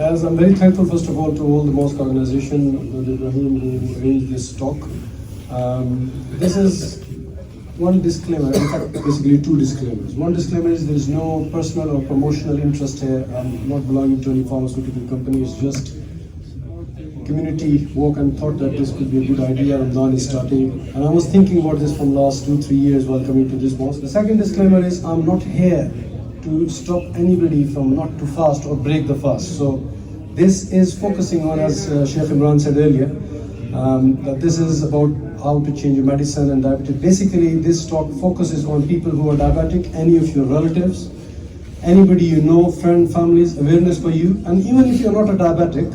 As I'm very thankful, first of all, to all the mosque organization, Brother Ibrahim, who arranged this talk. This is one disclaimer, in fact, basically two disclaimers. One disclaimer is there is no personal or promotional interest here. I'm not belonging to any pharmaceutical company. It's just community work, and thought that this could be a good idea. Ramadan is starting, and I was thinking about this from last 2-3 years while coming to this mosque. The second disclaimer is I'm not here to stop anybody from not to fast or break the fast. So this is focusing on, as Sheikh Imran said earlier, that this is about how to change your medicine and diabetes. Basically, this talk focuses on people who are diabetic, any of your relatives, anybody you know, friend, families, awareness for you. And even if you're not a diabetic,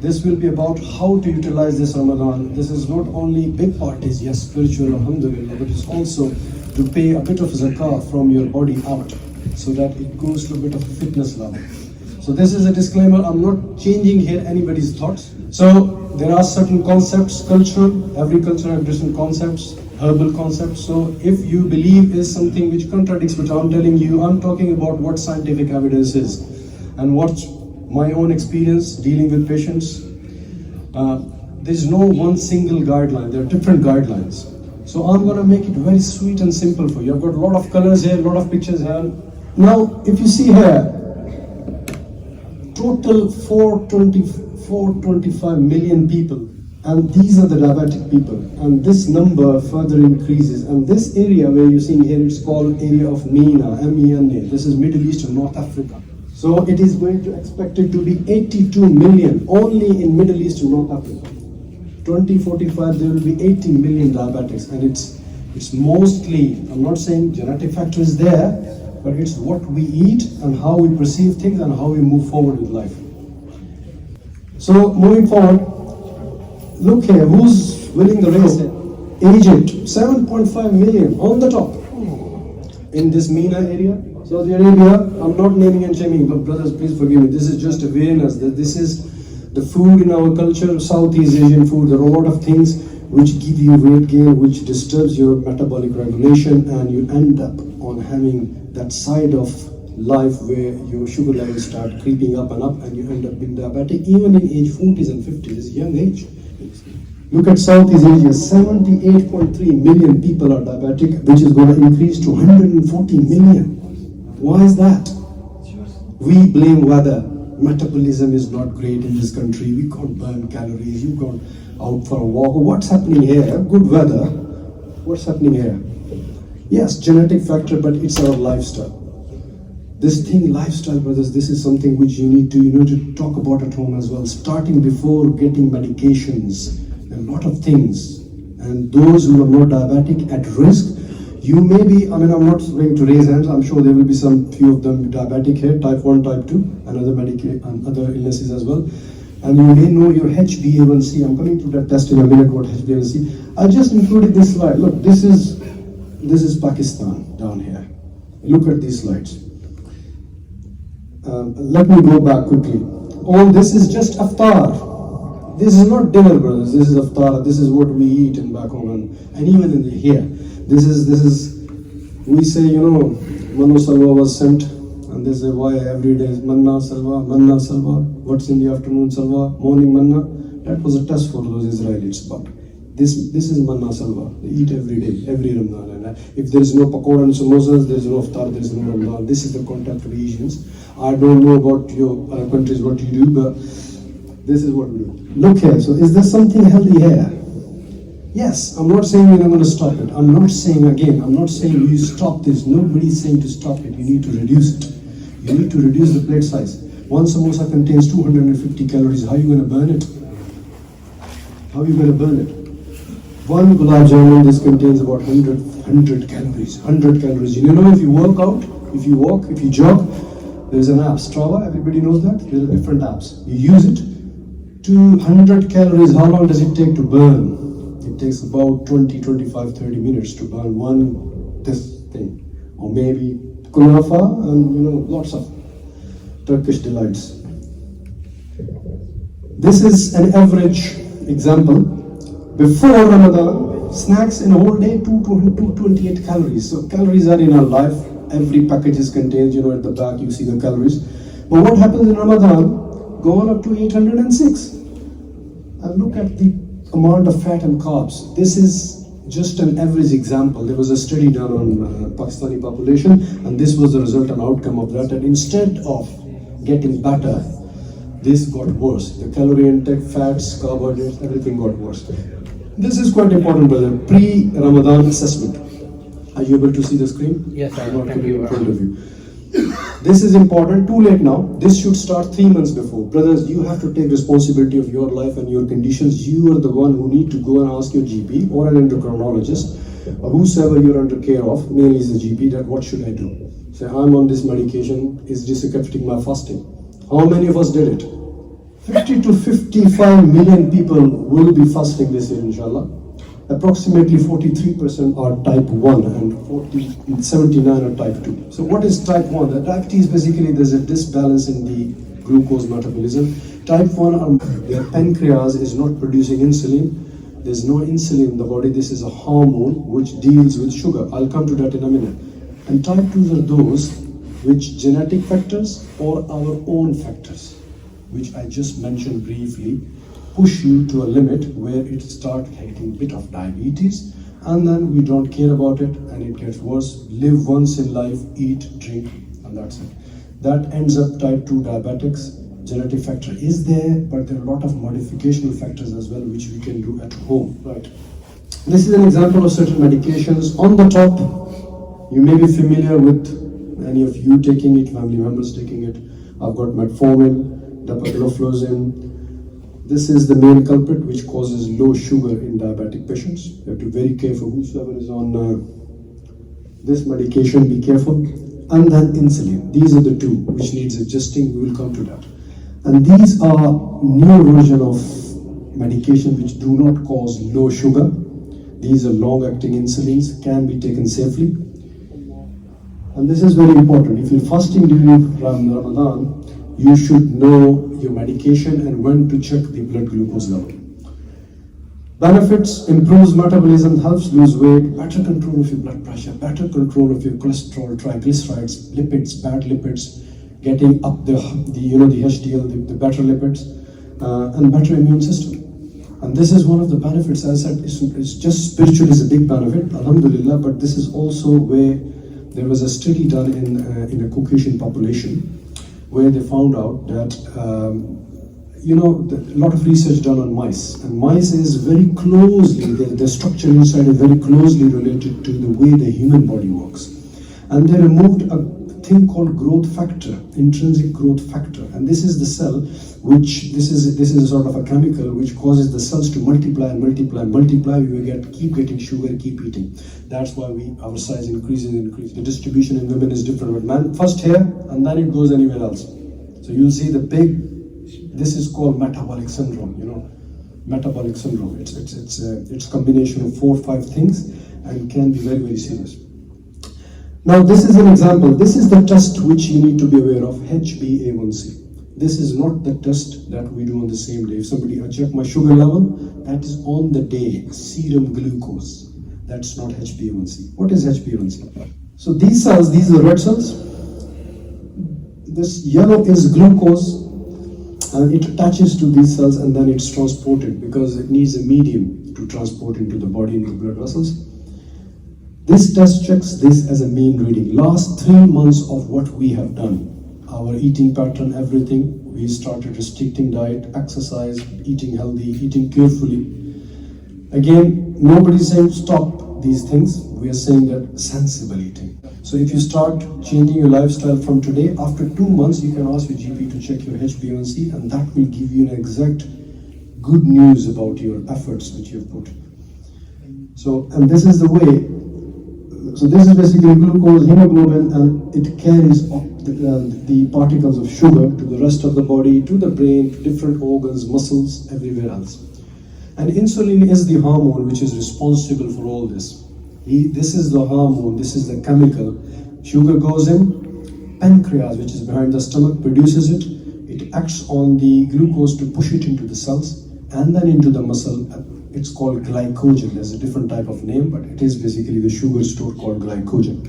this will be about how to utilize this Ramadan. This is not only big parties, yes, spiritual, alhamdulillah, but it's also to pay a bit of zakah from your body out, so that it goes to a bit of a fitness level. So this is a disclaimer. I'm not changing here anybody's thoughts. So there are certain concepts, cultural, every culture has different concepts, herbal concepts. So if you believe is something which contradicts what I'm telling you, I'm talking about what scientific evidence is and what my own experience dealing with patients. There's no one single guideline, there are different guidelines. So I'm going to make it very sweet and simple for you. I've got a lot of colors here, a lot of pictures here. Now, if you see here, total 425 million people, and these are the diabetic people, and this number further increases. And this area where you're seeing here, it's called area of MENA, M-E-N-A. This is Middle East and North Africa. So it is going to expected to be 82 million only in Middle East and North Africa. 2045 there will be 80 million diabetics, and it's mostly, I'm not saying genetic factor is there, but it's what we eat and how we perceive things and how we move forward with life. So moving forward, look here, who's winning the race? Egypt, 7.5 million on the top in this MENA area. Saudi Arabia, I'm not naming and shaming, but brothers, please forgive me. This is just awareness that this is the food in our culture, Southeast Asian food. There are a lot of things which give you weight gain, which disturbs your metabolic regulation, and you end up on having that side of life where your sugar levels start creeping up, and you end up being diabetic, even in age 40s and 50s, this young age. Look at Southeast Asia, 78.3 million people are diabetic, which is going to increase to 140 million. Why is that? We blame weather. Metabolism is not great in this country. We can't burn calories. You go out for a walk. What's happening here? Good weather. What's happening here? Yes, genetic factor, but it's our lifestyle. This thing, lifestyle, brothers, this is something which you need to talk about at home as well. Starting before getting medications, a lot of things. And those who are not diabetic at risk, you may be, I'm not going to raise hands, I'm sure there will be few of them diabetic here, type 1, type 2, and other illnesses as well. And you may know your HbA1c. I'm coming to that test in a minute, what HbA1c. I just included this slide. Look, this is Pakistan down here. Look at these slides. Let me go back quickly. All this is just iftar. This is not dinner, brothers. This is iftar. This is what we eat in back home, and even in here. This is, we say, Manu Salwa was sent, and they say why every day is Manna Salwa, what's in the afternoon Salwa, morning Manna. That was a test for those Israelis, but this is Manna Salwa. They eat every day, every Ramadan. And if there is no pakora and samosas, there is no iftar, there is no Ramadan. This is the contact of Asians. I don't know about your other countries, what you do, but this is what we do. Look here, so is there something healthy here? Yes, I'm not saying we're not going to stop it. I'm not saying you stop this. Nobody's saying to stop it. You need to reduce it. You need to reduce the plate size. One samosa contains 250 calories. How are you going to burn it? How are you going to burn it? One gulab jamun, this contains about 100 calories. 100 calories. You know, if you work out, if you walk, if you jog, there's an app, Strava. Everybody knows that. There are different apps. You use it. 200 calories. How long does it take to burn? It takes about 20, 25, 30 minutes to burn this thing. Or maybe kunafa and lots of Turkish delights. This is an average example. Before Ramadan, snacks in a whole day, 228 calories. So calories are in our life. Every package is contained, at the back you see the calories. But what happens in Ramadan? gone up to 806. And look at the amount of fat and carbs. This is just an average example. There was a study done on Pakistani population, and this was the result and outcome of that. And instead of getting better, this got worse. The calorie intake, fats, carbohydrates, everything got worse. This is quite important, brother. Pre-Ramadan assessment. Are you able to see the screen? Yes, I'm not thank putting you. in front of you. This is important. Too late now. This should start 3 months before. Brothers, you have to take responsibility of your life and your conditions. You are the one who need to go and ask your GP or an endocrinologist or whosoever you're under care of, mainly is the GP, that what should I do? Say, I'm on this medication. Is this affecting my fasting? How many of us did it? 50 to 55 million people will be fasting this year, inshallah. Approximately 43% are type 1 and 79 are type 2. So what is type 1? The type 2 is basically there's a disbalance in the glucose metabolism. Type 1, their pancreas is not producing insulin. There's no insulin in the body. This is a hormone which deals with sugar. I'll come to that in a minute. And type 2s are those which genetic factors or our own factors, which I just mentioned briefly, push you to a limit where it starts getting a bit of diabetes, and then we don't care about it and it gets worse. Live once in life, eat, drink, and that's it. That ends up type 2 diabetics. Genetic factor is there, but there are a lot of modificational factors as well which we can do at home, right? This is an example of certain medications. On the top, you may be familiar with any of you taking it, family members taking it. I've got metformin, dapagliflozin. This is the main culprit which causes low sugar in diabetic patients. You have to be very careful. Whosoever is on this medication, be careful. And then insulin. These are the two which needs adjusting. We will come to that. And these are new version of medication which do not cause low sugar. These are long-acting insulins, can be taken safely. And this is very important. If you're fasting during Ramadan, you should know your medication and when to check the blood glucose level. Benefits: improves metabolism, helps lose weight, better control of your blood pressure, better control of your cholesterol, triglycerides, lipids, bad lipids, getting up the HDL, the better lipids, and better immune system. And this is one of the benefits. As I said, it's just spiritual is a big benefit, alhamdulillah, but this is also where there was a study done in a Caucasian population where they found out that a lot of research done on mice, and mice is very closely, the structure inside is very closely related to the way the human body works. And they removed a thing called growth factor, intrinsic growth factor, and this is the cell which this is a sort of a chemical which causes the cells to multiply and multiply and multiply. We will keep getting sugar, keep eating. That's why our size increases. The distribution in women is different with men. First here, and then it goes anywhere else. So you'll see the big. This is called metabolic syndrome. Metabolic syndrome. It's a combination of 4 or 5 things and can be very, very serious. Now this is an example. This is the test which you need to be aware of, HbA1c. This is not the test that we do on the same day. If somebody, I check my sugar level, that is on the day, serum glucose. That's not HbA1c. What is HbA1c? So these cells, these are red cells. This yellow is glucose, and it attaches to these cells and then it's transported because it needs a medium to transport into the body, into blood vessels. This test checks this as a mean reading. Last 3 months of what we have done. Our eating pattern, everything. We started restricting diet, exercise, eating healthy, eating carefully. Again, nobody's saying stop these things. We are saying that sensible eating. So if you start changing your lifestyle from today, after 2 months, you can ask your GP to check your HbA1c, and that will give you an exact good news about your efforts which you've put. So, and this is the way. So this is basically glucose, hemoglobin, and it carries the particles of sugar to the rest of the body, to the brain, to different organs, muscles, everywhere else. And insulin is the hormone which is responsible for all this. This is the hormone, this is the chemical. Sugar goes in, pancreas, which is behind the stomach, produces it. It acts on the glucose to push it into the cells and then into the muscle. It's called glycogen. There's a different type of name, but it is basically the sugar store called glycogen.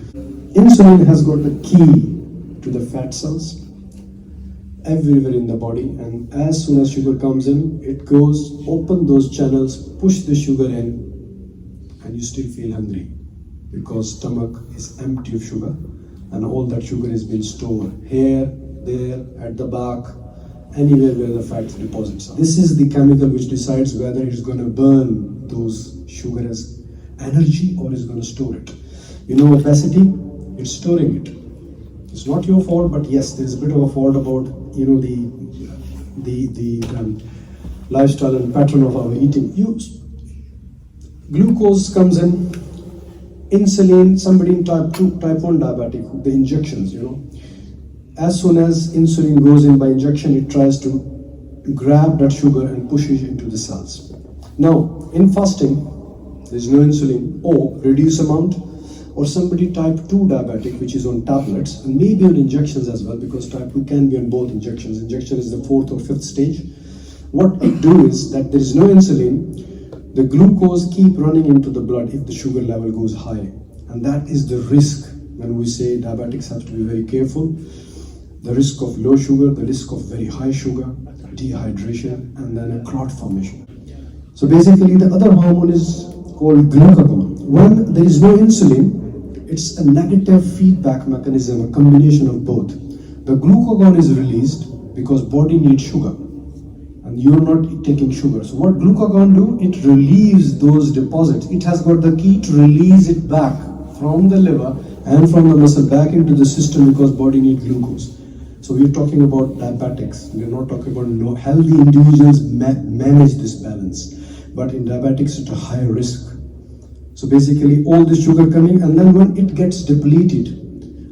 Insulin has got the key to the fat cells. everywhere in the body, and as soon as sugar comes in, it goes open those channels, push the sugar in, and you still feel hungry because stomach is empty of sugar and all that sugar has been stored here, there, at the back, anywhere where the fat deposits are. This is the chemical which decides whether it's going to burn those sugar as energy or is going to store it. You know, obesity, it's storing it. It's not your fault, but yes, there's a bit of a fault about, you know, the lifestyle and pattern of our eating. Glucose comes in, insulin, somebody in type 2, type 1 diabetic, the injections, you know. As soon as insulin goes in by injection, it tries to grab that sugar and push it into the cells. Now, in fasting, there's no insulin or reduced amount, or somebody type 2 diabetic, which is on tablets, and maybe on injections as well, because type 2 can be on both injections. Injection is the 4th or 5th stage. What it do is that there is no insulin, the glucose keep running into the blood if the sugar level goes high. And that is the risk when we say diabetics have to be very careful. The risk of low sugar, the risk of very high sugar, dehydration, and then a clot formation. So basically the other hormone is called glucagon. When there is no insulin, it's a negative feedback mechanism, a combination of both. The glucagon is released because body needs sugar and you're not taking sugar. So what glucagon do? It relieves those deposits. It has got the key to release it back from the liver and from the muscle back into the system because body needs glucose. So we're talking about diabetics. We're not talking about no healthy individuals manage this balance. But in diabetics, it's a high risk. So basically all the sugar coming, and then when it gets depleted,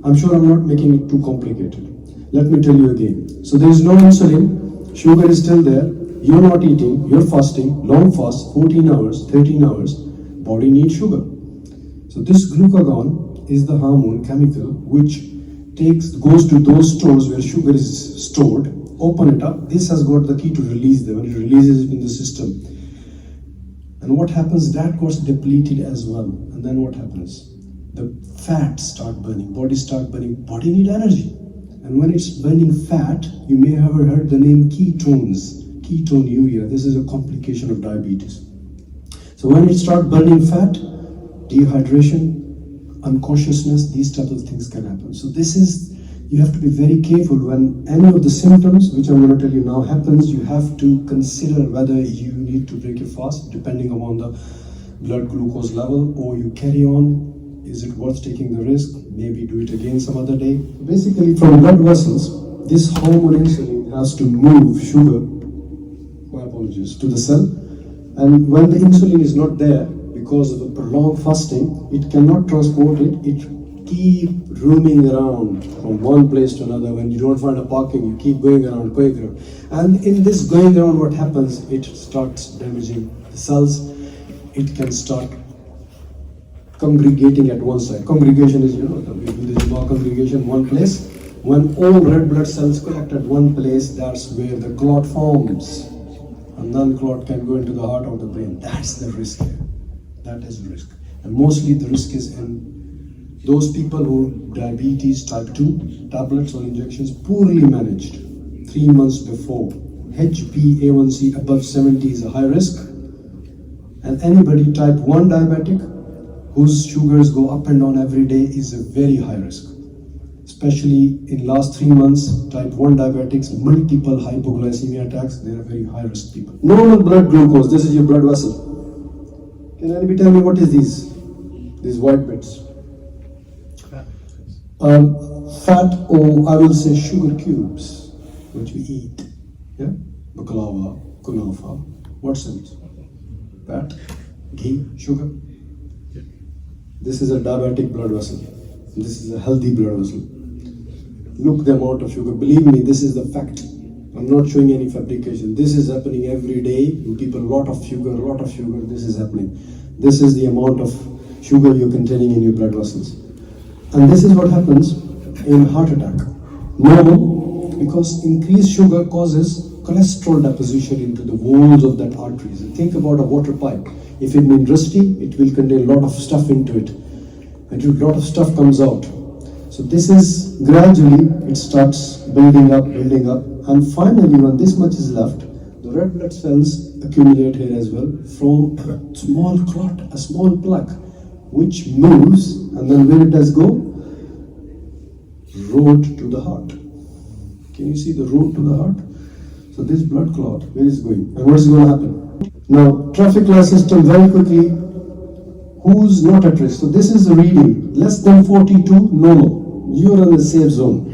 I'm sure I'm not making it too complicated. Let me tell you again. So there is no insulin, sugar is still there, you're not eating, you're fasting, long fast, 14 hours, 13 hours, body needs sugar. So this glucagon is the hormone chemical which goes to those stores where sugar is stored, open it up, this has got the key to release them, and it releases it in the system. And what happens, that gets depleted as well. And then what happens? The fat start burning, body need energy. And when it's burning fat, you may have heard the name ketones, ketonuria. This is a complication of diabetes. So when it starts burning fat, dehydration, unconsciousness, these types of things can happen. So this is, you have to be very careful when any of the symptoms, which I'm going to tell you now, happens. You have to consider whether you need to break your fast depending upon the blood glucose level, or you carry on. Is it worth taking the risk? Maybe do it again some other day. Basically, from blood vessels, this hormone insulin has to move sugar, my apologies, to the cell. And when the insulin is not there, because of the prolonged fasting, it cannot transport it. It keep roaming around from one place to another. When you don't find a parking, you keep going around. And in this going around, what happens? It starts damaging the cells. It can start congregating at one side. Congregation is, you know, we do the Juma congregation, one place. When all red blood cells collect at one place, that's where the clot forms. And then clot can go into the heart or the brain. That's the risk here. That is the risk. And mostly the risk is in those people who diabetes type 2, tablets or injections, poorly managed 3 months before. HbA1c above 70 is a high risk. And anybody type 1 diabetic whose sugars go up and down every day is a very high risk. Especially in last 3 months, type 1 diabetics, multiple hypoglycemia attacks, they are very high risk people. Normal blood glucose, this is your blood vessel. Can anybody tell me what is these white bits? Fat, or I will say sugar cubes, which we eat. Yeah? Baklava, kunafa, what's in it? Fat, ghee, sugar. This is a diabetic blood vessel. This is a healthy blood vessel. Look the amount of sugar. Believe me, this is the fact. I'm not showing any fabrication. This is happening every day. People, lot of sugar, this is happening. This is the amount of sugar you're containing in your blood vessels. And this is what happens in heart attack. Normal, because increased sugar causes cholesterol deposition into the walls of that arteries. And think about a water pipe. If it been rusty, it will contain a lot of stuff into it. And a lot of stuff comes out. So So this is gradually, it starts building up, and finally when this much is left, the red blood cells accumulate here as well, from a small clot, a small plaque, which moves, and then where it does go? Road to the heart. Can you see the road to the heart? So this blood clot, where is it going? And what is going to happen? Now, traffic light system, very quickly, who's not at risk? So this is the reading, less than 42, normal. You're in the safe zone.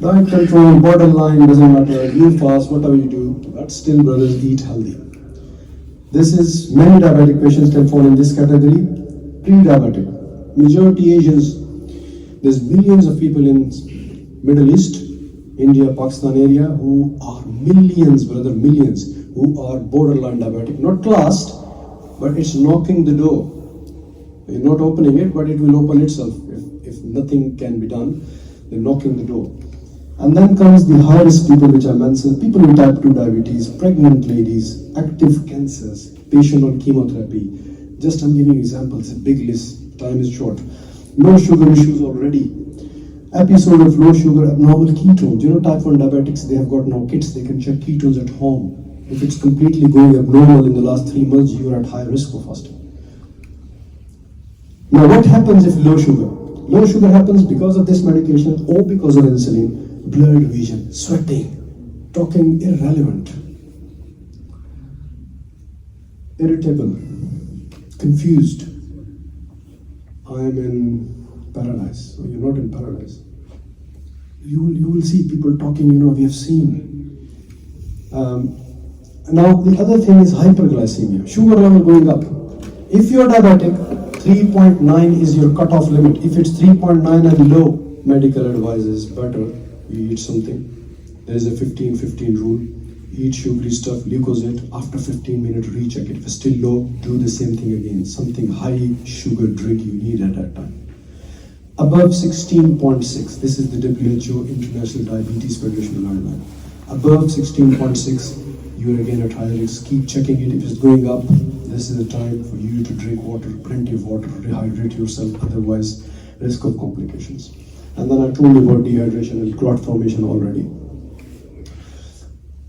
Diet control, borderline, doesn't matter, you fast, whatever you do, but still, brothers, eat healthy. This is, many diabetic patients can fall in this category. Pre-diabetic, majority Asians, there's millions of people in Middle East, India, Pakistan area, who are millions, brother, millions, who are borderline diabetic, not classed, but it's knocking the door. You're not opening it, but it will open itself. If nothing can be done, they're knocking the door. And then comes the high-risk people, which I mentioned, people with type 2 diabetes, pregnant ladies, active cancers, patient on chemotherapy. Just I'm giving examples, a big list, time is short. Low sugar issues already. Episode of low sugar, abnormal ketones. You know, type 1 diabetics, they have got now kits, they can check ketones at home. If it's completely going abnormal in the last 3 months, you are at high risk for fasting. Now, what happens if low sugar? Low sugar happens because of this medication or because of insulin. Blurred vision, sweating, talking irrelevant, irritable, confused. I am in paradise. So you're not in paradise. You will see people talking, we have seen. Now, the other thing is hyperglycemia, sugar level going up. If you're diabetic, 3.9 is your cutoff limit. If it's 3.9 and low, medical advice is better you eat something. There is a 15-15 rule. Eat sugary stuff, glucose it. After 15 minutes, recheck it. If it's still low, do the same thing again. Something high sugar drink you need at that time. Above 16.6, this is the WHO International Diabetes Federation guideline. Above 16.6, you are again at high risk. Keep checking it. If it's going up, this is the time for you to drink water, plenty of water, rehydrate yourself, otherwise risk of complications. And then I told you about dehydration and clot formation already.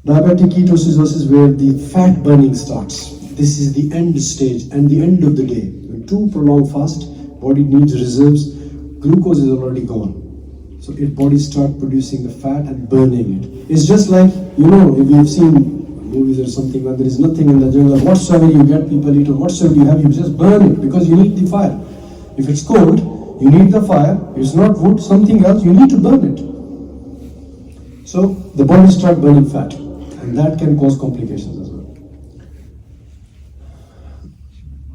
Diabetic ketoacidosis is where the fat burning starts. This is the end stage and the end of the day. When too prolonged fast, body needs reserves, glucose is already gone. So if body start producing the fat and burning it. It's just like, if you have seen movies or something where there is nothing in the jungle, whatsoever you get, people eat, or whatsoever you have, you just burn it because you need the fire. If it's cold, you need the fire. If it's not wood, something else, you need to burn it. So the body starts burning fat, and that can cause complications as well.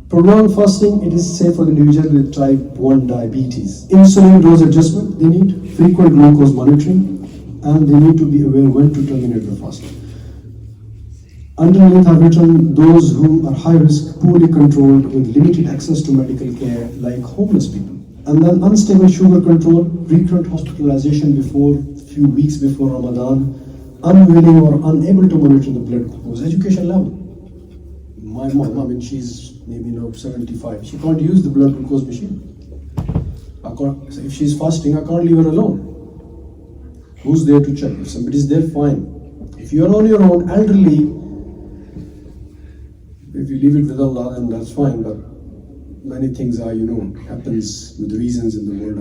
Prolonged fasting, it is safe for individuals with type 1 diabetes. Insulin dose adjustment, they need frequent glucose monitoring, and they need to be aware when to terminate the fast. Underneath I've written those who are high risk, poorly controlled, with limited access to medical care, like homeless people. And then unstable sugar control, recurrent hospitalization few weeks before Ramadan, unwilling or unable to monitor the blood glucose, education level. My mom, she's maybe 75, she can't use the blood glucose machine. So if she's fasting, I can't leave her alone. Who's there to check? If somebody's there, fine. If you're on your own, elderly, if you leave it with Allah, then that's fine, but many things are, happens with reasons in the world.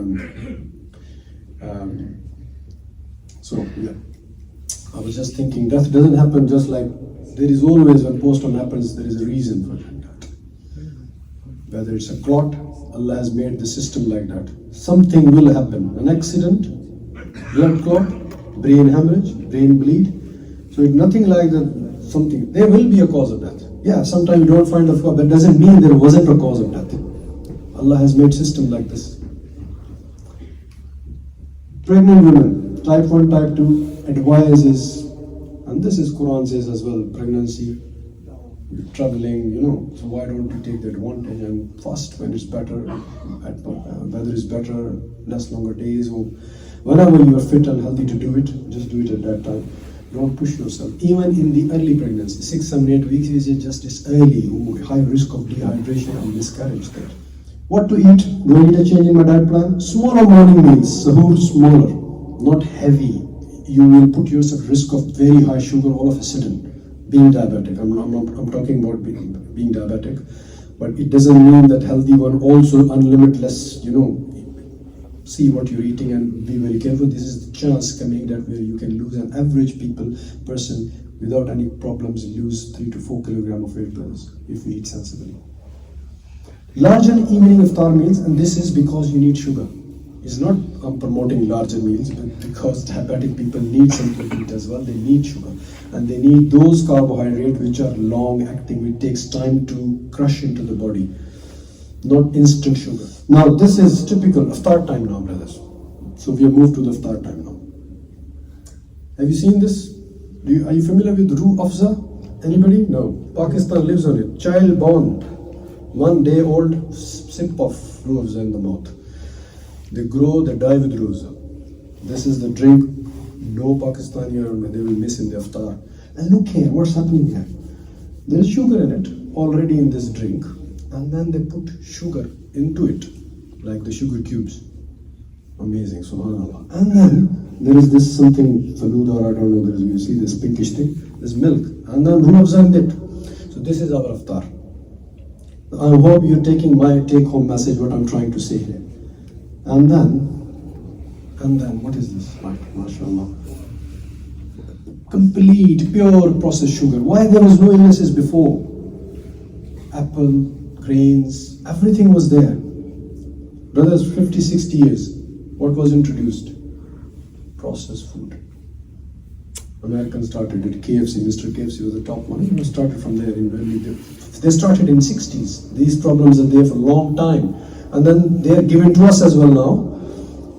I was just thinking, death doesn't happen just like, there is always, when postmortem happens, there is a reason for that. Whether it's a clot, Allah has made the system like that. Something will happen, an accident, blood clot, brain hemorrhage, brain bleed. So it's nothing like that, something, there will be a cause of death. Yeah, sometimes you don't find a cause, that doesn't mean there wasn't a cause of death. Allah has made system like this. Pregnant women, type 1, type 2, advises, and this is Quran says as well, pregnancy, you're traveling, so why don't you take the advantage and fast when it's better, weather is better, less longer days, or whenever you are fit and healthy to do it, just do it at that time. Don't push yourself. Even in the early pregnancy, 6, 7, 8 weeks is just as early, high risk of dehydration and miscarriage there. What to eat? Do I need a change in my diet plan? Smaller morning meals, sahur smaller, not heavy. You will put yourself at risk of very high sugar all of a sudden. Being diabetic, I'm talking about being diabetic, but it doesn't mean that healthy one also unlimitless, see what you're eating and be very careful. This is the chance coming that where you can lose an average person without any problems, lose 3 to 4 kilograms of weight brothers if we eat sensibly. Larger evening iftar meals, and this is because you need sugar. It's not promoting larger meals, but because diabetic people need something to eat as well. They need sugar, and they need those carbohydrates which are long acting, which takes time to crush into the body, not instant sugar. Now this is typical iftar time now, brothers. So we have moved to the iftar time now. Have you seen this? Are you familiar with Roo Afza? Anybody? No. Pakistan lives on it. Child born, 1 day old, sip of Roo Afza in the mouth. They grow, they die with Roo Afza. This is the drink no Pakistani they will miss in the iftar. And look here, what's happening here? There is sugar in it already in this drink, and then they put sugar into it, like the sugar cubes. Amazing, subhanAllah. And then there is this something, faluda, or I don't know, you see this pinkish thing, there's milk, and then Roo Afza in it. So this is our iftar. I hope you're taking my take-home message, what I'm trying to say here. And then, what is this? MashaAllah. Complete, pure processed sugar. Why there was no illnesses before? Apple, grains, everything was there. Brothers, 50, 60 years, what was introduced? Processed food. Americans started it, KFC, Mr. KFC was the top one. It was started from there in early days. They started in 60s. These problems are there for a long time. And then they are given to us as well now.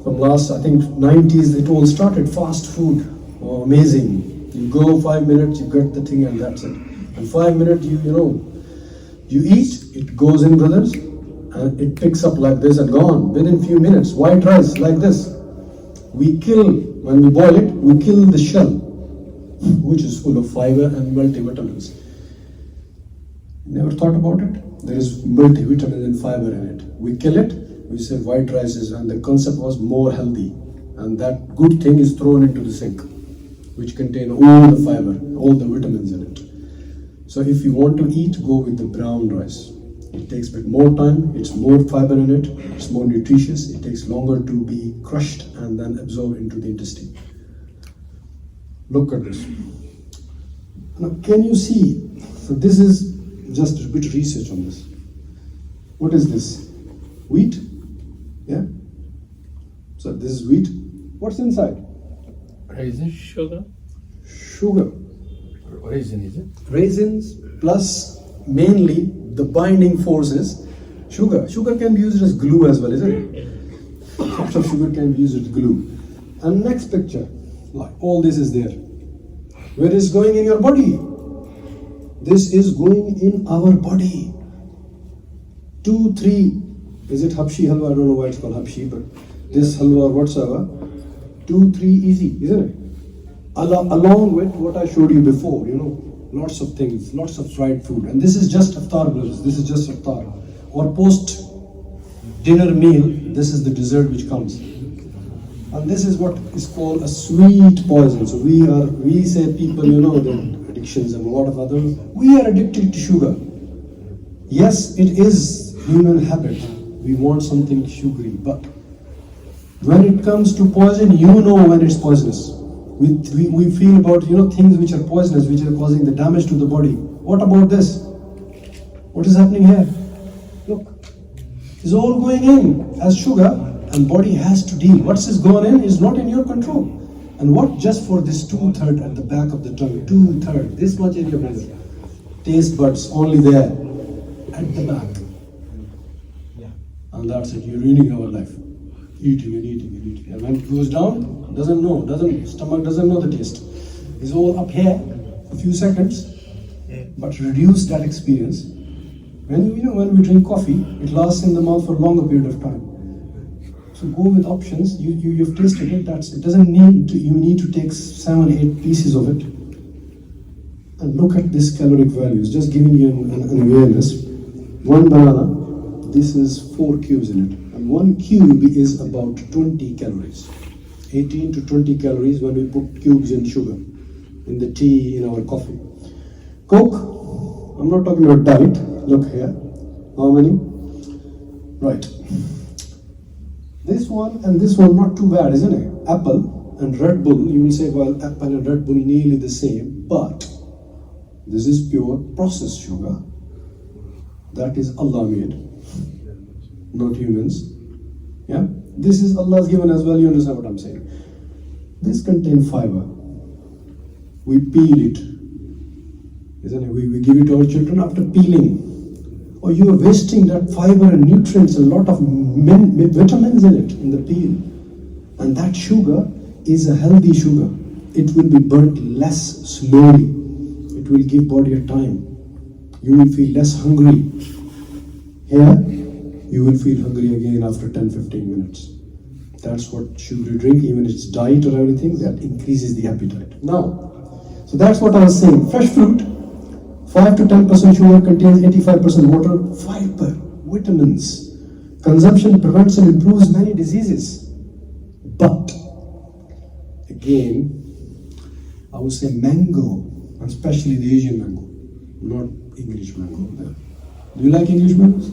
From last, I think, 90s, it all started. Fast food. Oh, amazing. You go 5 minutes, you get the thing and that's it. And 5 minutes, you eat, it goes in, brothers, and it picks up like this and gone. Within few minutes, white rice like this. We kill, when we boil it, we kill the shell, which is full of fiber and multivitamins. Never thought about it? There is multivitamins and fiber in it. We kill it, we say white rice is, and the concept was more healthy. And that good thing is thrown into the sink, which contain all the fiber, all the vitamins in it. So if you want to eat, go with the brown rice. It takes a bit more time, it's more fiber in it, it's more nutritious, it takes longer to be crushed and then absorbed into the intestine. Look at this. Now can you see, so this is just a bit of research on this. What is this? Wheat? Yeah? So this is wheat. What's inside? Raisin, sugar. Sugar. Raisin, is it? Raisins plus mainly the binding forces. Sugar. Sugar can be used as glue as well, isn't it? Lots of sugar can be used as glue. And next picture, like all this is there. Where is going in your body? This is going in our body. 2, 3. Is it Habshi halwa? I don't know why it's called Habshi, but this halwa or whatsoever. 2, 3 easy, isn't it? Along with what I showed you before, lots of things, lots of fried food. And this is just iftar, brothers. This is just iftar. Or post dinner meal, this is the dessert which comes. And this is what is called a sweet poison. So we say people, the addictions and a lot of others, we are addicted to sugar. Yes, it is human habit. We want something sugary, but when it comes to poison, you know when it's poisonous. We feel about things which are poisonous, which are causing the damage to the body. What about this? What is happening here? Look, it's all going in as sugar, and body has to deal. What's gone in is not in your control. And what just for this 2/3 at the back of the tongue, 2/3, this much area, brother. Taste buds only there at the back. And that's it. You're ruining our life. Eating and eating and eating. And when it goes down, stomach doesn't know the taste. It's all up here, a few seconds, but reduce that experience. When we drink coffee, it lasts in the mouth for a longer period of time. So go with options. You've tasted it. It doesn't need to. You need to take 7, 8 pieces of it. And look at this caloric values. Just giving you an awareness. 1 banana. this is 4 cubes in it. And 1 cube is about 20 calories. 18 to 20 calories when we put cubes in sugar, in the tea, in our coffee. Coke, I'm not talking about diet. Look here. How many? Right. This one and this one not too bad, isn't it? Apple and Red Bull, you will say, well, apple and Red Bull nearly the same, but this is pure processed sugar. That is Allah made, not humans. Yeah? This is Allah's given as well, you understand what I'm saying. This contains fiber. We peel it, isn't it? We give it to our children after peeling. Or you are wasting that fiber and nutrients, a lot of vitamins in it, in the peel. And that sugar is a healthy sugar. It will be burnt less slowly. It will give body a time. You will feel less hungry. Here, you will feel hungry again after 10-15 minutes. That's what sugary drink, even if it's diet or everything, that increases the appetite. Now, so that's what I was saying. Fresh fruit, 5 to 10% sugar, contains 85% water, fiber, vitamins. Consumption prevents and improves many diseases. But, again, I would say mango, and especially the Asian mango, not English mango. Do you like English mangoes?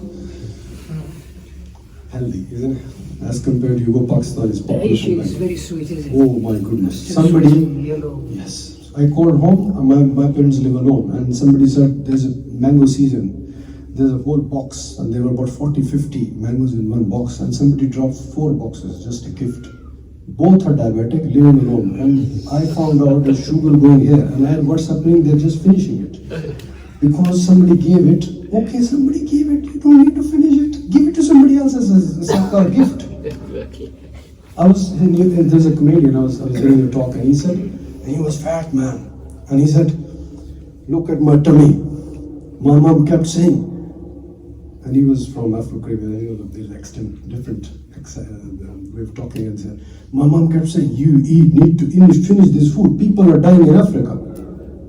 Healthy, isn't it? As compared to you go Pakistan, it's popular. Asian is very sweet, isn't it? Oh my goodness. Just Somebody, yellow. yes. I called home, my parents live alone, and somebody said there's a mango season. There's a whole box, and there were about 40-50 mangoes in one box, and somebody dropped 4 boxes, just a gift. Both are diabetic, living alone, and I found out there's sugar going here, and I had what's happening, they're just finishing it. Because somebody gave it, okay, somebody gave it, you don't need to finish it, give it to somebody else as a sadaqah gift. There's a comedian, I was hearing a talk, and he said, and he was fat man, and he said, look at my tummy. My mom kept saying, and he was from Afro-Caribbean, you know, there's different way of talking, and said, my mom kept saying, you need to finish this food. People are dying in Africa.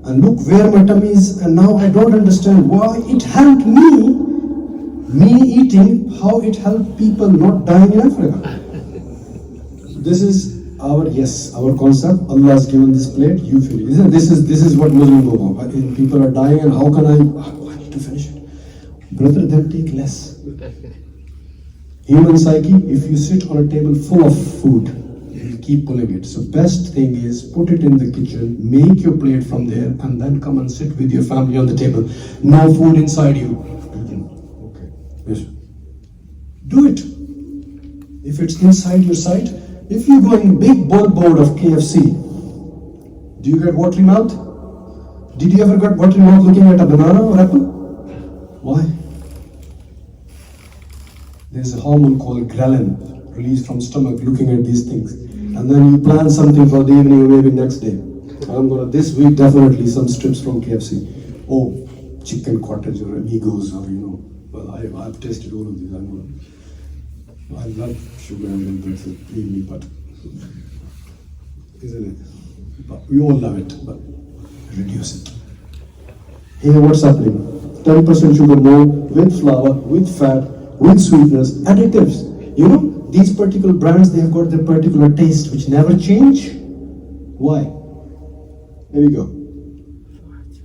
And look where my tummy is, and now I don't understand why it helped me eating, how it helped people not dying in Africa. This is our concept. Allah has given this plate, you finish. This is what Muslims go about. People are dying, and how can I need to finish it. Brother, then take less. Human psyche, if you sit on a table full of food, you'll keep pulling it. So best thing is, put it in the kitchen, make your plate from there, and then come and sit with your family on the table. No food inside you. Okay, yes. Do it. If it's inside your sight, if you go in big billboard of KFC, do you get watery mouth? Did you ever get watery mouth looking at a banana or apple? Why? There's a hormone called ghrelin released from stomach looking at these things. And then you plan something for the evening or maybe next day. This week definitely some strips from KFC. Oh, chicken cottage or amigos or well, I've tasted all of these. I love sugar and milk, believe me, but isn't it? But we all love it, but reduce it. Here what's happening? 10% sugar more, with flour, with fat, with sweeteners, additives. These particular brands, they have got their particular taste which never change. Why? Here we go.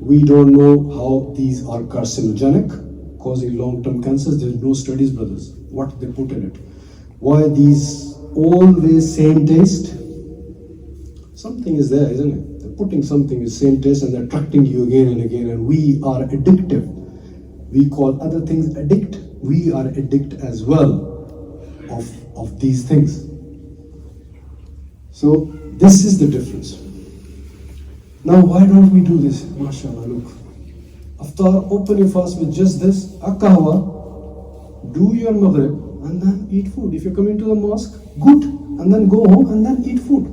We don't know how these are carcinogenic, causing long-term cancers. There's no studies, brothers, what they put in it. Why these always same taste? Something is there, isn't it? They're putting something with same taste and they're attracting you again and again, and we are addictive. We call other things addict. We are addict as well of these things. So this is the difference. Now why don't we do this? MashaAllah, look. Aftar, open your fast with just this, a kahwa, do your maghrib, and then eat food. If you're coming to the mosque, good, and then go home and then eat food.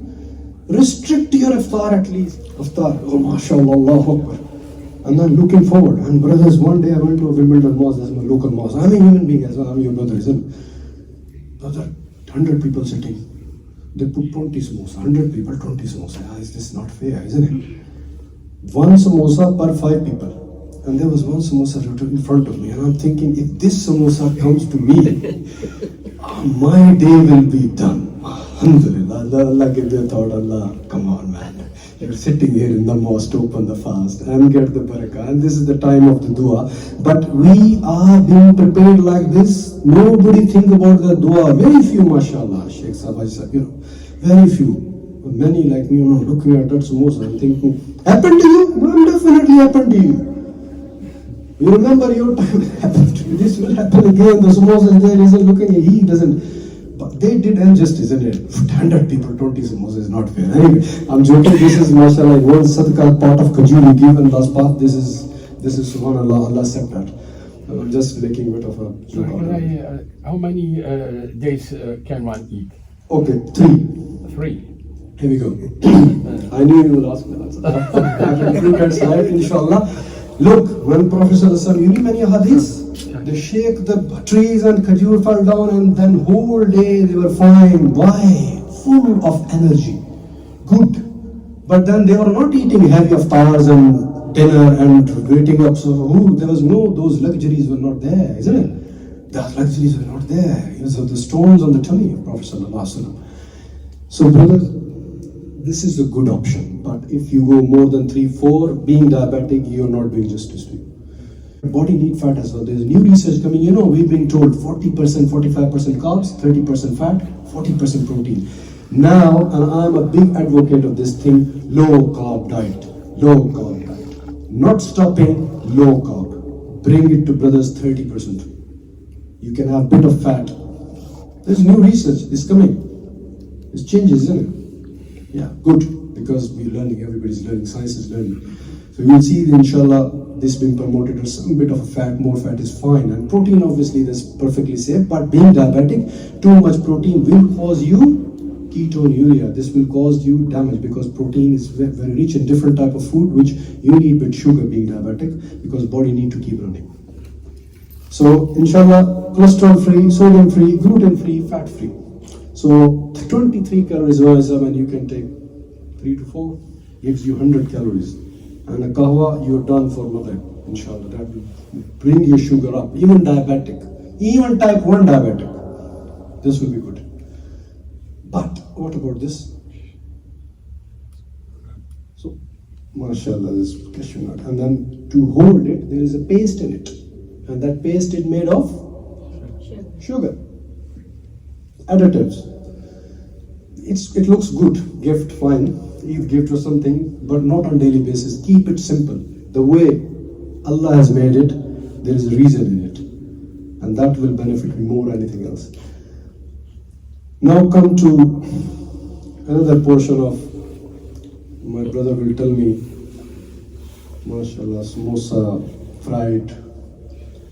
Restrict your iftar at least. Iftar, oh mashallah, Allahu Akbar. And then looking forward. And brothers, one day I went to a Wimbledon mosque, that's my local mosque. I'm a human being as well, I'm your brother, isn't it? Brother, 100 people sitting. They put 20 samosas, 100 people, 20 samosas. Is this not fair, isn't it? One samosa per 5 people. And there was one samosa in front of me, and I'm thinking, if this samosa comes to me, my day will be done. Alhamdulillah, Allah gave the thought, Allah, come on, man. You're sitting here in the mosque, open the fast and get the barakah. And this is the time of the dua. But we are being prepared like this. Nobody think about the dua. Very few, mashallah, Sheikh Sabaji said, very few. Many like me, looking at that samosa and thinking, happened to you? Well, definitely happened to you. You remember your time happened to you. This will happen again. The samosa is there, isn't looking, he doesn't. But they did injustice, isn't it? 100 people, 20 samosas is not fair. Anyway, I'm joking. This is, mashallah, one sadaqah, part of kajur you give and last part. This is subhanallah, Allah said that. I'm just making a bit of a joke. How many days can one eat? Okay, 3. 3. Here we go. I knew you will ask me that. I will get started, inshallah. Look, when Prophet ﷺ, you read many hadiths, they shake the trees and kajur fell down and then whole day they were fine. Why? Full of energy. Good. But then they were not eating heavy iftars and dinner and waiting up. So there was those luxuries were not there, isn't it? Those luxuries were not there. So the stones on the tummy of Prophet ﷺ. So brothers, this is a good option. But if you go more than 3, 4, being diabetic, you're not doing justice to you. Body need fat as well. There's new research coming. We've been told 40%, 45% carbs, 30% fat, 40% protein. Now, and I'm a big advocate of this thing, low carb diet. Low carb diet. Not stopping, low carb. Bring it to brothers 30%. You can have a bit of fat. There's new research. It's coming. It's changes, isn't it? Yeah, good. Because we're learning, everybody's learning, science is learning. So you'll see, inshallah, this being promoted as some bit of a fat, more fat is fine. And protein, obviously, that's perfectly safe. But being diabetic, too much protein will cause you ketonuria. This will cause you damage because protein is very rich in different type of food, which you need with sugar being diabetic because body need to keep running. So, inshallah, cholesterol free, sodium free, gluten free, fat free. So, 23 calories and you can take 3 to 4, gives you 100 calories. And a kahwa, you're done for Maghrib, inshallah. That will bring your sugar up. Even diabetic, even type 1 diabetic, this will be good. But what about this? So, mashallah, this cashew nut. And then to hold it, there is a paste in it. And that paste is made of sugar. Additives. It looks good, gift, fine. Eid gift or something, but not on daily basis. Keep it simple. The way Allah has made it, there is a reason in it. And that will benefit me more than anything else. Now come to another portion of, my brother will tell me, mashallah, samosa, fried.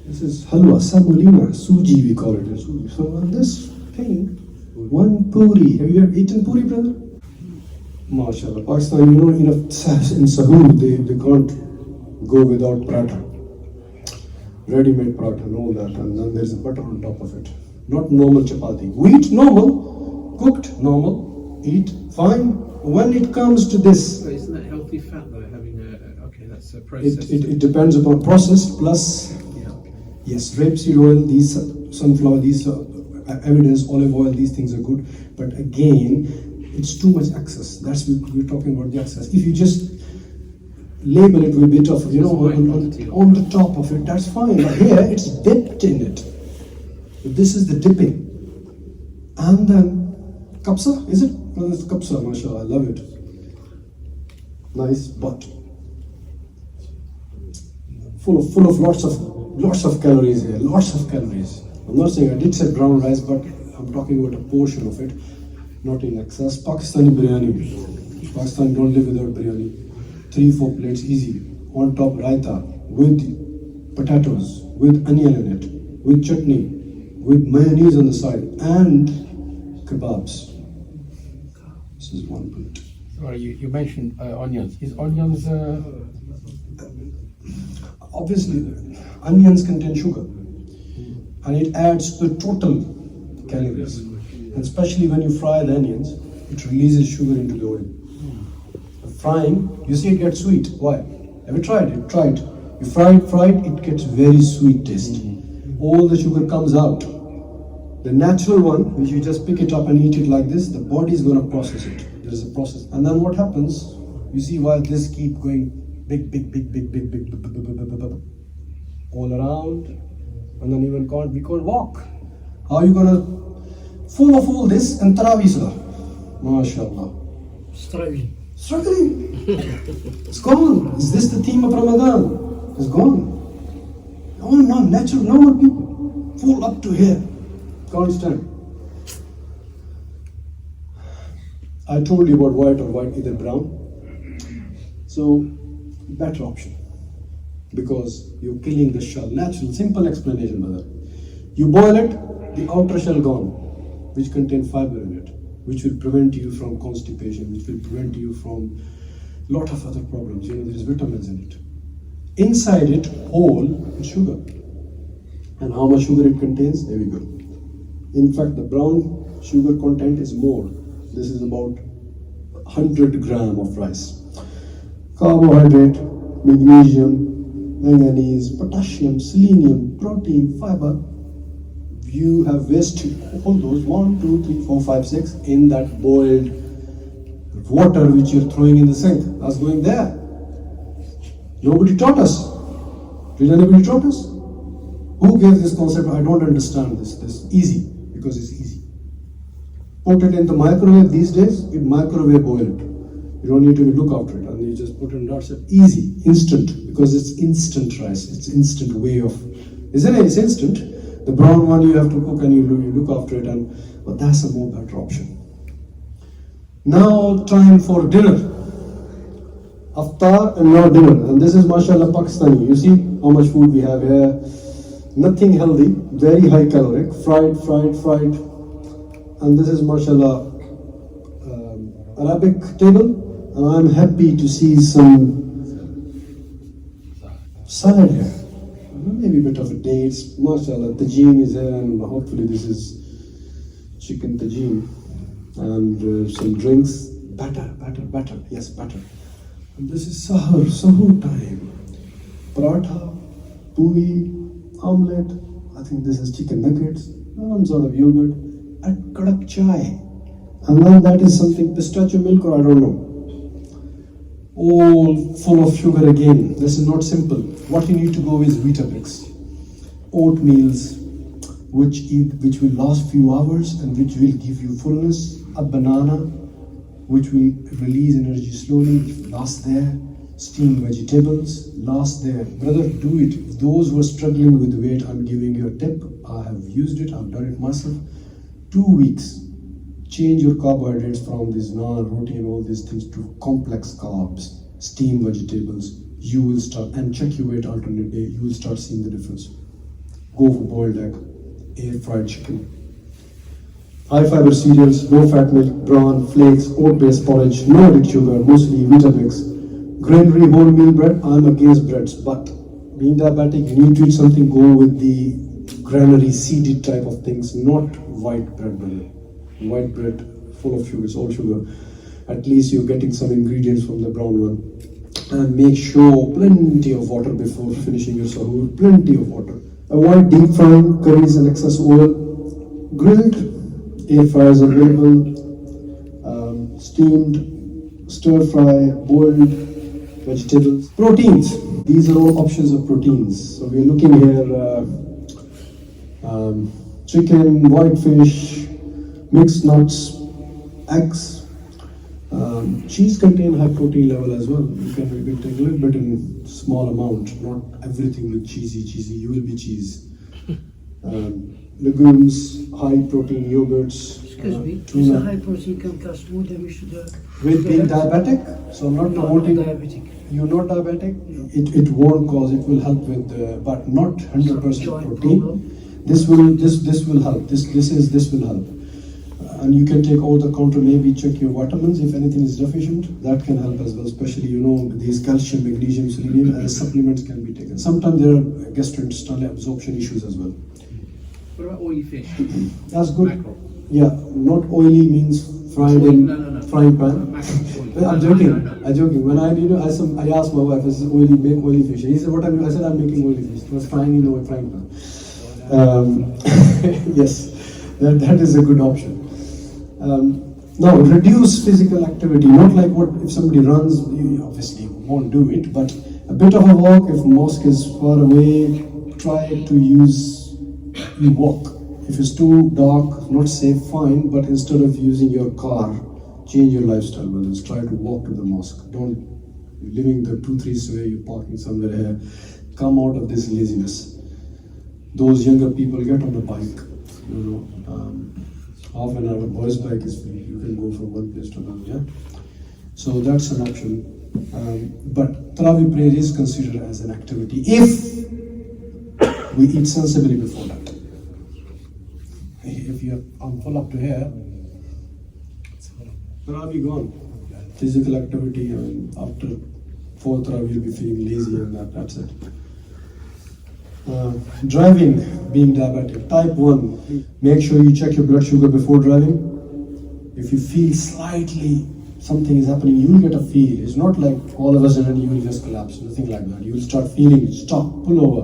This is halwa, samolina, suji we call it. So on this thing, one puri. Have you ever eaten puri, brother? MashaAllah. Pakistan, in Sahur, they can't go without paratha. Ready-made paratha and all that. And then there's a butter on top of it. Not normal chapati. Wheat, normal. Cooked, normal. Eat, fine. When it comes to this... So isn't that healthy fat though, having okay, that's a process. It depends upon process plus... Yeah, okay. Yes, rapeseed oil, these sunflower, these evidence, olive oil, these things are good. But again, it's too much excess. That's we're talking about the excess. If you just label it with a bit of, on the top of it, that's fine. But here, it's dipped in it. This is the dipping. And then, kapsa, is it? No, it's kapsa, mashallah, I love it. Nice, but full of lots of calories here, lots of calories. I'm not saying I did say brown rice, but I'm talking about a portion of it, not in excess. Pakistani biryani. Pakistan don't live without biryani. 3-4 plates easy. On top raita with potatoes, with onion in it, with chutney, with mayonnaise on the side, and kebabs. This is one plate. Sorry, you mentioned onions. Is onions... Obviously, onions contain sugar. And it adds to the total calories. And especially when you fry the onions, it releases sugar into the oil. Frying, you see it gets sweet. Why? Have you tried it? Try it. You fry it, it gets very sweet taste. All the sugar comes out. The natural one, which you just pick it up and eat it like this, the body is going to process it. There is a process. And then what happens? You see why this keep going big, all around, and then even we can't walk. How are you going to full of all this and Tarawih Salah? MashaAllah. Struggling. It's gone. Is this the theme of Ramadan? It's gone. Oh no, natural, normal people. Full up to here. Can't stand. I told you about white or white, either brown. So, better option. Because you're killing the shell. Natural, simple explanation, brother. You boil it, the outer shell gone, which contain fiber in it, which will prevent you from constipation, which will prevent you from lot of other problems. You know, there's vitamins in it. Inside it, whole, is sugar. And how much sugar it contains? There we go. In fact, the brown sugar content is more. This is about 100 grams of rice. Carbohydrate, magnesium, manganese, potassium, selenium, protein, fiber. You have wasted all those 1, 2, 3, 4, 5, 6 in that boiled water which you're throwing in the sink. That's going there. Nobody taught us. Did anybody taught us? Who gave this concept? I don't understand this. This easy, because it's easy. Put it in the microwave these days, it microwave boil it. You don't need to look after it, and you just put it in that. Easy, instant, because it's instant rice. It's instant way of, isn't it? It's instant. The brown one you have to cook and you look after it, but that's a more better option. Now time for dinner. Aftar and now dinner. And this is mashallah Pakistani. You see how much food we have here. Nothing healthy, very high caloric, fried. And this is mashallah Arabic table. And I'm happy to see some salad here. Maybe a bit of a dates, mashallah, tajine is here, and hopefully this is chicken tajine. And some drinks, batter, yes, batter. And this is sahur time. Paratha, puri, omelette, I think this is chicken nuggets, some sort of yogurt, and kadak chai. And then that is something, pistachio milk or I don't know. All full of sugar again. This is not simple. What you need to go is Weetabix, oatmeals, which will last few hours and which will give you fullness. A banana, which will release energy slowly, last there. Steamed vegetables, last there. Brother, do it. Those who are struggling with weight, I'm giving you a tip. I have used it, I've done it myself. 2 weeks. Change your carbohydrates from this naan, roti and all these things to complex carbs, steamed vegetables. You will start, and check your weight alternate day, you will start seeing the difference. Go for boiled egg, air fried chicken. High fiber cereals, low fat milk, bran, flakes, oat based porridge, no added sugar, mostly Weetabix. Granary wholemeal bread, I'm against breads, but being diabetic, you need to eat something, go with the granary seeded type of things, not white bread, brother. White bread, full of sugar, it's all sugar. At least you're getting some ingredients from the brown one. And make sure plenty of water before finishing your sahur, plenty of water. Avoid deep frying, curries and excess oil. Grilled, air fryers available. Steamed, stir fry, boiled vegetables. Proteins, these are all options of proteins. So we're looking here, chicken, white fish, mixed nuts, eggs. Cheese contain high protein level as well. You can take a little bit in small amount, not everything with cheesy, you will be cheese. Legumes, high protein yogurts. Excuse me, is a high protein can cause more damage to the... With being diabetic, so I'm not promoting... diabetic. You're not diabetic, it won't cause, it will help with, but not 100% protein. This will help, this will help. And you can take over the counter, maybe check your vitamins if anything is deficient. That can help as well, especially these calcium, magnesium, selenium as supplements can be taken. Sometimes there are gastrointestinal absorption issues as well. What about oily fish? That's good. Mackerel. Yeah, not oily means fried in No. frying pan. I'm joking. I'm joking. When I I asked my wife, I said, "Oily, make oily fish." He said, "What are you?" I said, "I'm making oily fish." It was frying in a frying pan. Yes, that is a good option. Now, reduce physical activity. Not like what if somebody runs, you obviously won't do it, but a bit of a walk. If mosque is far away, try to use you walk. If it's too dark, not safe, fine. But instead of using your car, change your lifestyle. Brothers, try to walk to the mosque. Don't living the 2-3 away. You're parking somewhere here. Come out of this laziness. Those younger people get on a bike. Half an hour. Boys' bike is free. You can go from one place to another. Yeah. So that's an option. But Tarawih prayer is considered as an activity if we eat sensibly before that. If I'm full up to here, Tarawih gone. Physical activity, after 4 Tarawih you'll be feeling lazy and that's it. Driving, being diabetic. Type 1, make sure you check your blood sugar before driving. If you feel slightly something is happening, you'll get a feel. It's not like all of a sudden you will just collapse, nothing like that. You'll start feeling it, stop, pull over.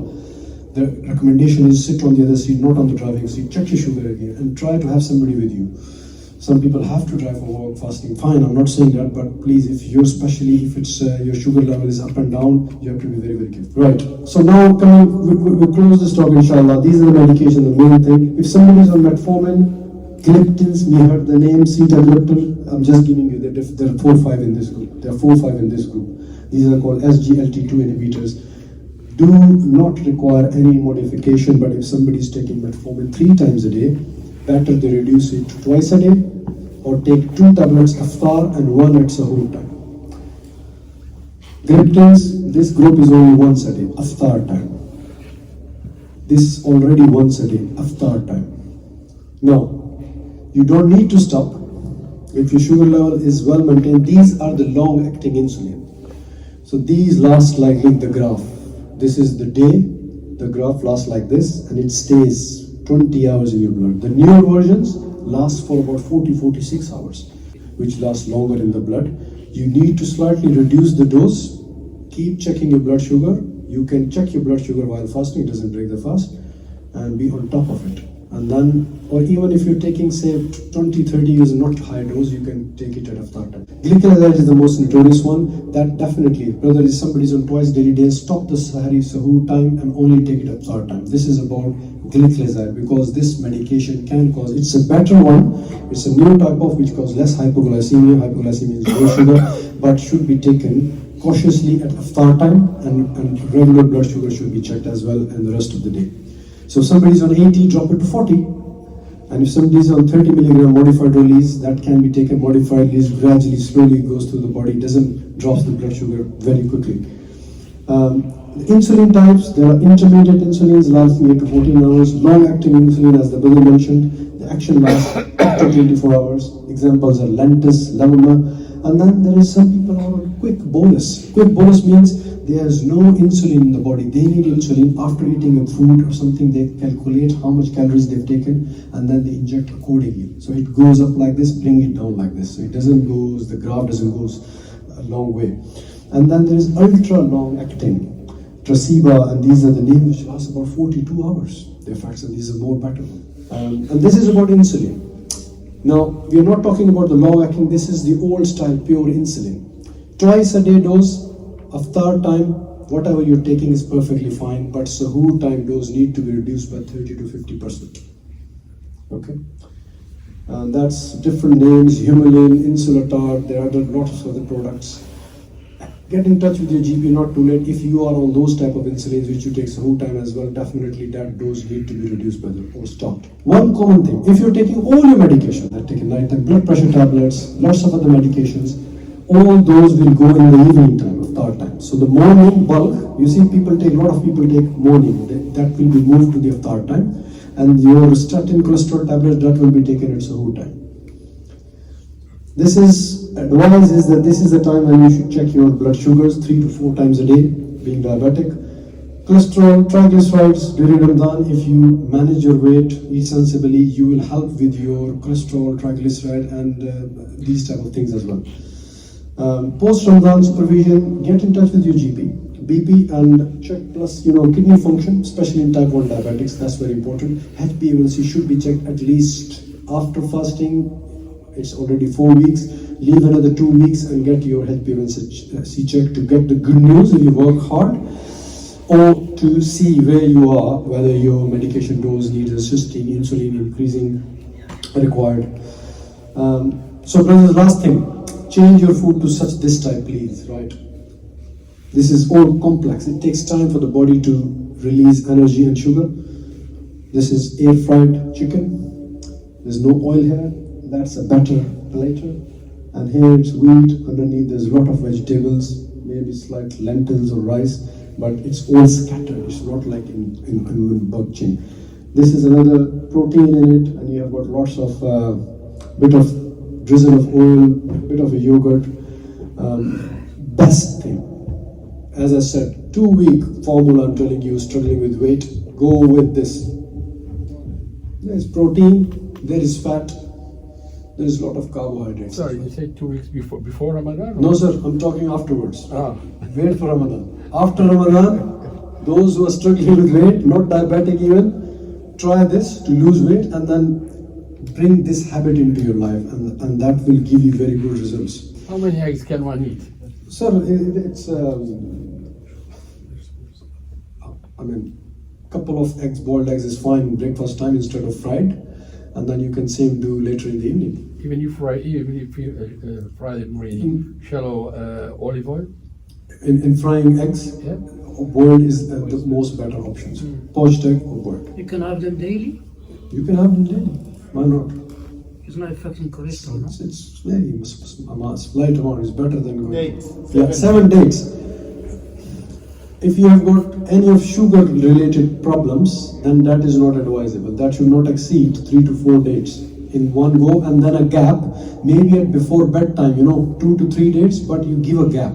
The recommendation is sit on the other seat, not on the driving seat. Check your sugar again and try to have somebody with you. Some people have to drive for work, fasting. Fine, I'm not saying that, but please, especially if it's your sugar level is up and down, you have to be very, very careful. Right. So now we close this talk, inshallah. These are the medications, the main thing. If somebody is on metformin, gliptins, we heard the name, sitagliptin. I'm just giving you there are 4 or 5 in this group. There are 4 or 5 in this group. These are called SGLT2 inhibitors. Do not require any modification, but if somebody is taking metformin 3 times a day, better they reduce it to twice a day, or take 2 tablets aftar and 1 at sahur time. Gliptins, this group is only once a day, aftar time. This is already once a day, aftar time. Now, you don't need to stop. If your sugar level is well maintained, these are the long-acting insulin. So these last like the graph. This is the day, the graph lasts like this, and it stays 20 hours in your blood. The newer versions last for about 40-46 hours, which lasts longer in the blood. You need to slightly reduce the dose. Keep checking your blood sugar. You can check your blood sugar while fasting, it doesn't break the fast, and be on top of it. And then, or even if you're taking say 20-30 years not high dose, you can take it at aftar time. Glycoside is the most notorious one. That definitely, whether it's somebody's on twice daily days, stop the sahur time and only take it at aftar time. This is about glycoside because this medication can cause, it's a better one, it's a new type of which causes less hypoglycemia. Hypoglycemia is low sugar, but should be taken cautiously at aftar time, and regular blood sugar should be checked as well and the rest of the day. So if somebody is on 80, drop it to 40. And if somebody is on 30 milligram modified release, that can be taken modified release, gradually, slowly goes through the body, doesn't drop the blood sugar very quickly. The insulin types, there are intermediate insulins lasting 8 to 14 hours, long-acting insulin, as the brother mentioned, the action lasts up to 24 hours. Examples are Lantus, Lavama, and then there is some people who are on quick bolus. Quick bolus means there's no insulin in the body. They need insulin after eating a food or something. They calculate how much calories they've taken and then they inject accordingly. So it goes up like this, bring it down like this. So it doesn't go, the graph doesn't go a long way. And then there is ultra long acting, Tresiba, and these are the names which last about 42 hours. The effects, and these are more better. And this is about insulin. Now, we are not talking about the long acting, this is the old style pure insulin. Twice a day dose, aftar time, whatever you're taking is perfectly fine, but sahur time dose need to be reduced by 30 to 50%. Okay? And that's different names, Humulin, Insulatard, there are lots of other products. Get in touch with your GP, not too late. If you are on those type of insulins which you take sahur time as well, definitely that dose need to be reduced by or stopped. One common thing, if you're taking all your medication, that taking nighttime blood pressure tablets, lots of other medications, all those will go in the evening time, aftar time. So the morning bulk, you see people take, a lot of people take morning, that will be moved to the aftar time, and your statin cholesterol tablets, that will be taken at sahur time. This is, advice is that this is the time when you should check your blood sugars 3 to 4 times a day, being diabetic. Cholesterol, triglycerides during Ramadan, if you manage your weight, eat sensibly, you will help with your cholesterol, triglyceride, and these type of things as well. Post-Ramadan supervision, get in touch with your GP, BP, and check plus kidney function, especially in type 1 diabetics. That's very important. HbA1c should be checked at least after fasting. It's already 4 weeks. Leave another 2 weeks and get your HbA1c checked to get the good news if you work hard, or to see where you are, whether your medication dose needs assisting, insulin increasing required. So brothers, last thing, change your food to such this type, please, right? This is all complex. It takes time for the body to release energy and sugar. This is air fried chicken. There's no oil here. That's a better platter. And here it's wheat. Underneath there's a lot of vegetables, maybe slight lentils or rice, but it's all scattered. It's not like in bug chin. This is another protein in it, and you have got lots of bit of drizzle of oil, bit of a yogurt. Best thing, as I said, 2-week formula. I'm telling you, struggling with weight, go with this. There is protein, there is fat, there is a lot of carbohydrates. Sorry, you say 2 weeks before Ramadan? No, sir, I'm talking afterwards. Ah. Wait for Ramadan. After Ramadan, those who are struggling with weight, not diabetic even, try this to lose weight and then bring this habit into your life, and that will give you very good results. How many eggs can one eat? Sir, it's couple of eggs, boiled eggs is fine in breakfast time instead of fried, and then you can same do later in the evening. Even if you fry them in shallow olive oil? In frying eggs, Yeah. boiled is the most better options. Poached egg or boiled. You can have them daily. You can have them daily. Why not? It's not affecting cholesterol, no? It's very slight amount. It's better than going. Dates. Yeah, 7 dates. If you have got any of sugar-related problems, then that is not advisable. That should not exceed 3 to 4 dates in one go, and then a gap, maybe at before bedtime. 2 to 3 dates, but you give a gap,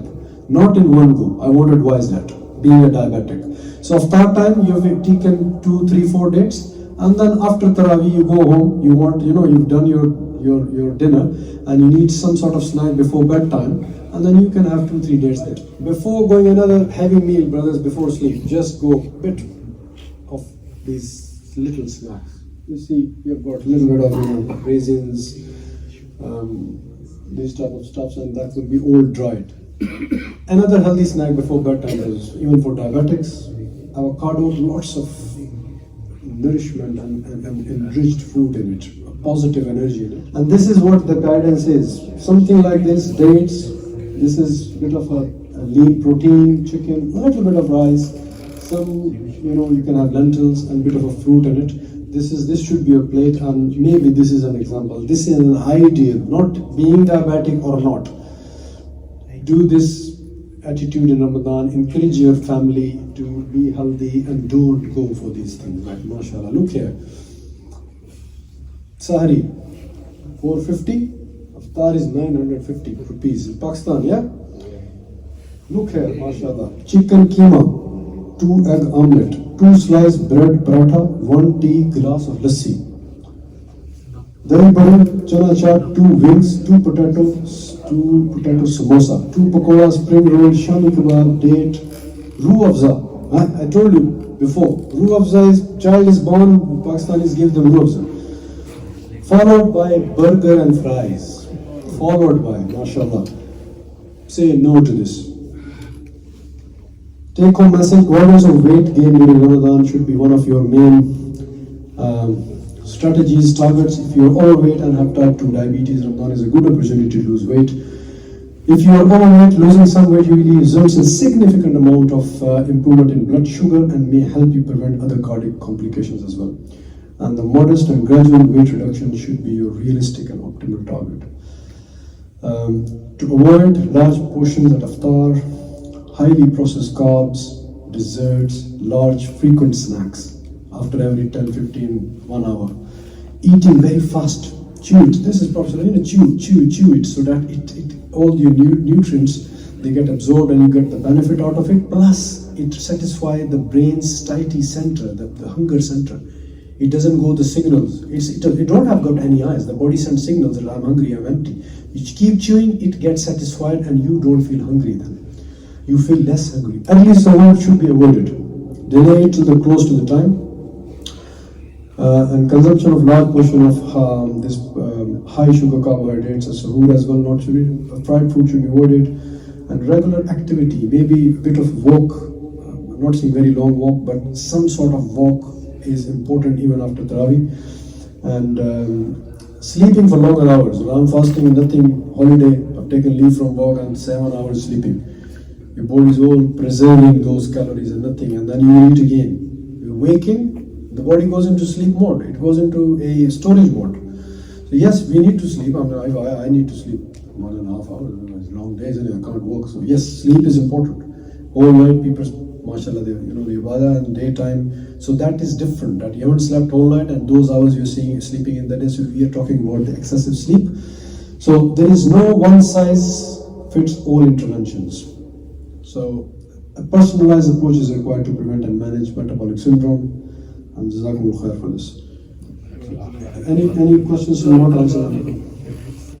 not in one go. I won't advise that, being a diabetic. So after time, you have taken 2, 3, 4 dates, and then after Taraweeh, you go home. You want, you've done your dinner, and you need some sort of snack before bedtime, and then you can have 2, 3 dates there. Before going another heavy meal, brothers, before sleep, just go bit of these little snacks. You see, you've got a little bit of raisins, these type of stuffs, and that will be all dried. Another healthy snack before bedtime is, even for diabetics, avocado, lots of nourishment and enriched food in it, positive energy in it. And this is what the guidance is. Something like this, dates, this is a bit of a lean protein, chicken, a little bit of rice, some, you can have lentils and a bit of a fruit in it. This should be a plate, and maybe this is an example. This is an ideal, not being diabetic or not. Do this attitude in Ramadan, encourage your family to be healthy and don't go for these things, like mashallah. Look here. Sahari, 450. Iftar is 950 rupees. In Pakistan, yeah? Look here, mashallah. Chicken keema, 2 egg omelette, 2 sliced bread paratha, 1 tea glass of lassi. Dahi bari, chana chaat, 2 wings, 2 potatoes, 2 potato samosa, 2 pakoda, spring roll, shami kebab, date, roo afza. I told you before, roo afza is, child is born, Pakistanis give them roo afza. Followed by burger and fries. Followed by, mashallah. Say no to this. Take home message, avoidance of weight gain during Ramadan should be one of your main strategies, targets. If you are overweight and have type 2 diabetes, Ramadan is a good opportunity to lose weight. If you are overweight, losing some weight usually results in significant amount of improvement in blood sugar and may help you prevent other cardiac complications as well. And the modest and gradual weight reduction should be your realistic and optimal target. To avoid large portions at iftar, highly processed carbs, desserts, large frequent snacks after every 10, 15, 1 hour. Eating very fast, chew it. This is Prophet, chew it so that it all your nutrients, they get absorbed and you get the benefit out of it. Plus, it satisfies the brain's satiety center, the hunger center. It doesn't go the signals. It don't have got any eyes. The body sends signals that I'm hungry, I'm empty. You keep chewing, it gets satisfied, and you don't feel hungry then. You feel less hungry. At least the one should be avoided. Delay it to the close to the time. And consumption of large portion of this high sugar carbohydrates as suhoor as well, not should be. Fried food should be avoided. And regular activity, maybe a bit of walk. I'm not saying very long walk, but some sort of walk is important even after Tarawih. And sleeping for longer hours. I'm fasting, nothing, holiday, I've taken leave from work and 7 hours sleeping. Your body is all preserving those calories and nothing, and then you eat again. You're waking, the body goes into sleep mode. It goes into a storage mode. So yes, we need to sleep. I need to sleep 1.5 hours. It's long days and I can't work. So yes, sleep is important. All night people, mashallah, the ibadah and daytime. So that is different. That you haven't slept all night and those hours you're sleeping in the day. So we are talking about the excessive sleep. So there is no one size fits all interventions. So a personalized approach is required to prevent and manage metabolic syndrome. And Jazakumullah khair for this. Any questions you want to answer?